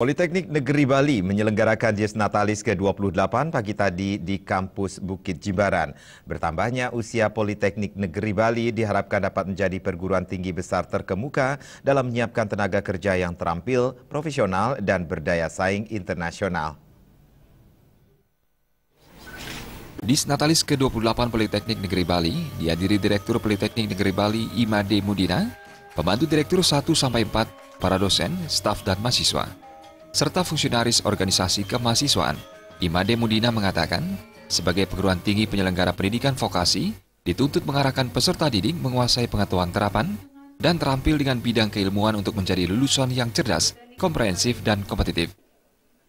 Politeknik Negeri Bali menyelenggarakan Dies Natalis ke-28 pagi tadi di kampus Bukit Jimbaran. Bertambahnya usia Politeknik Negeri Bali diharapkan dapat menjadi perguruan tinggi besar terkemuka dalam menyiapkan tenaga kerja yang terampil, profesional, dan berdaya saing internasional. Dies Natalis ke-28 Politeknik Negeri Bali dihadiri Direktur Politeknik Negeri Bali Imade Mudina, pembantu Direktur 1-4, para dosen, staf, dan mahasiswa, serta fungsionaris organisasi kemahasiswaan. Imade Mudina mengatakan, sebagai perguruan tinggi penyelenggara pendidikan vokasi, dituntut mengarahkan peserta didik menguasai pengetahuan terapan dan terampil dengan bidang keilmuan untuk menjadi lulusan yang cerdas, komprehensif, dan kompetitif.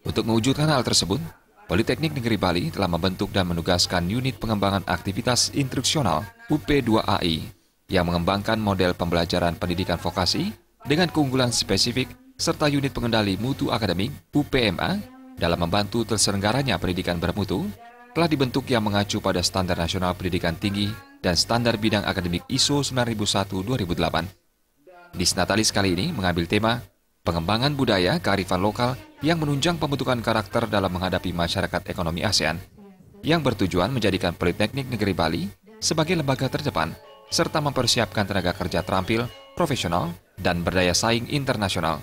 Untuk mewujudkan hal tersebut, Politeknik Negeri Bali telah membentuk dan menugaskan unit pengembangan aktivitas instruksional UP2AI yang mengembangkan model pembelajaran pendidikan vokasi dengan keunggulan spesifik serta unit pengendali mutu akademik UPMA dalam membantu terselenggaranya pendidikan bermutu telah dibentuk yang mengacu pada Standar Nasional Pendidikan Tinggi dan Standar Bidang Akademik ISO 9001-2008. Dies Natalis kali ini mengambil tema pengembangan budaya kearifan lokal yang menunjang pembentukan karakter dalam menghadapi masyarakat ekonomi ASEAN, yang bertujuan menjadikan Politeknik Negeri Bali sebagai lembaga terdepan, serta mempersiapkan tenaga kerja terampil, profesional, dan berdaya saing internasional.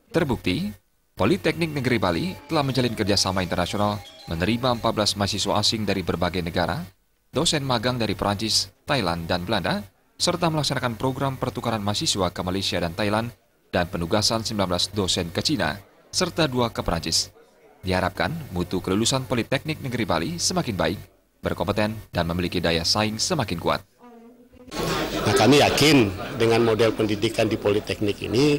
Terbukti, Politeknik Negeri Bali telah menjalin kerjasama internasional menerima 14 mahasiswa asing dari berbagai negara, dosen magang dari Perancis, Thailand, dan Belanda, serta melaksanakan program pertukaran mahasiswa ke Malaysia dan Thailand, dan penugasan 19 dosen ke Cina, serta 2 ke Perancis. Diharapkan mutu kelulusan Politeknik Negeri Bali semakin baik, berkompeten, dan memiliki daya saing semakin kuat. Nah, kami yakin dengan model pendidikan di Politeknik ini,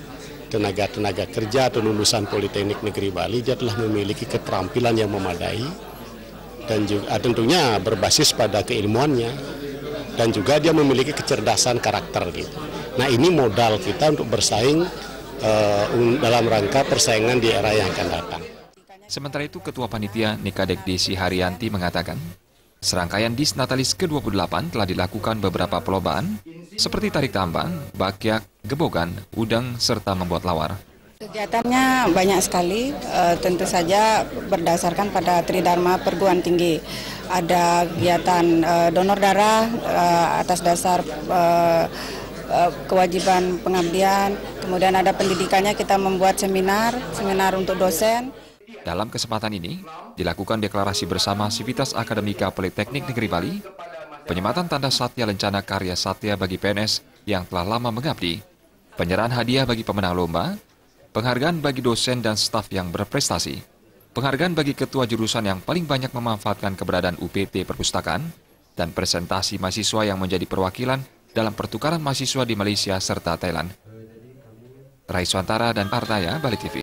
tenaga-tenaga kerja atau lulusan Politeknik Negeri Bali dia telah memiliki keterampilan yang memadai dan juga tentunya berbasis pada keilmuannya dan juga dia memiliki kecerdasan karakter gitu. Nah, ini modal kita untuk bersaing dalam rangka persaingan di era yang akan datang. Sementara itu, Ketua Panitia Nikadek Desi Haryanti mengatakan, serangkaian Dies Natalis ke-28 telah dilakukan beberapa perlombaan seperti tarik tambang, bakyak, gebogan, udang, serta membuat lawar. Kegiatannya banyak sekali, tentu saja berdasarkan pada Tridharma Perguruan Tinggi. Ada kegiatan donor darah atas dasar kewajiban pengabdian, kemudian ada pendidikannya, kita membuat seminar untuk dosen. Dalam kesempatan ini, dilakukan deklarasi bersama Sivitas Akademika Politeknik Negeri Bali, penyematan tanda Satya Lencana Karya Satya bagi PNS yang telah lama mengabdi, penyerahan hadiah bagi pemenang lomba, penghargaan bagi dosen dan staf yang berprestasi, penghargaan bagi ketua jurusan yang paling banyak memanfaatkan keberadaan UPT Perpustakaan, dan presentasi mahasiswa yang menjadi perwakilan dalam pertukaran mahasiswa di Malaysia serta Thailand. Rai Swantara dan Partaya, Bali TV.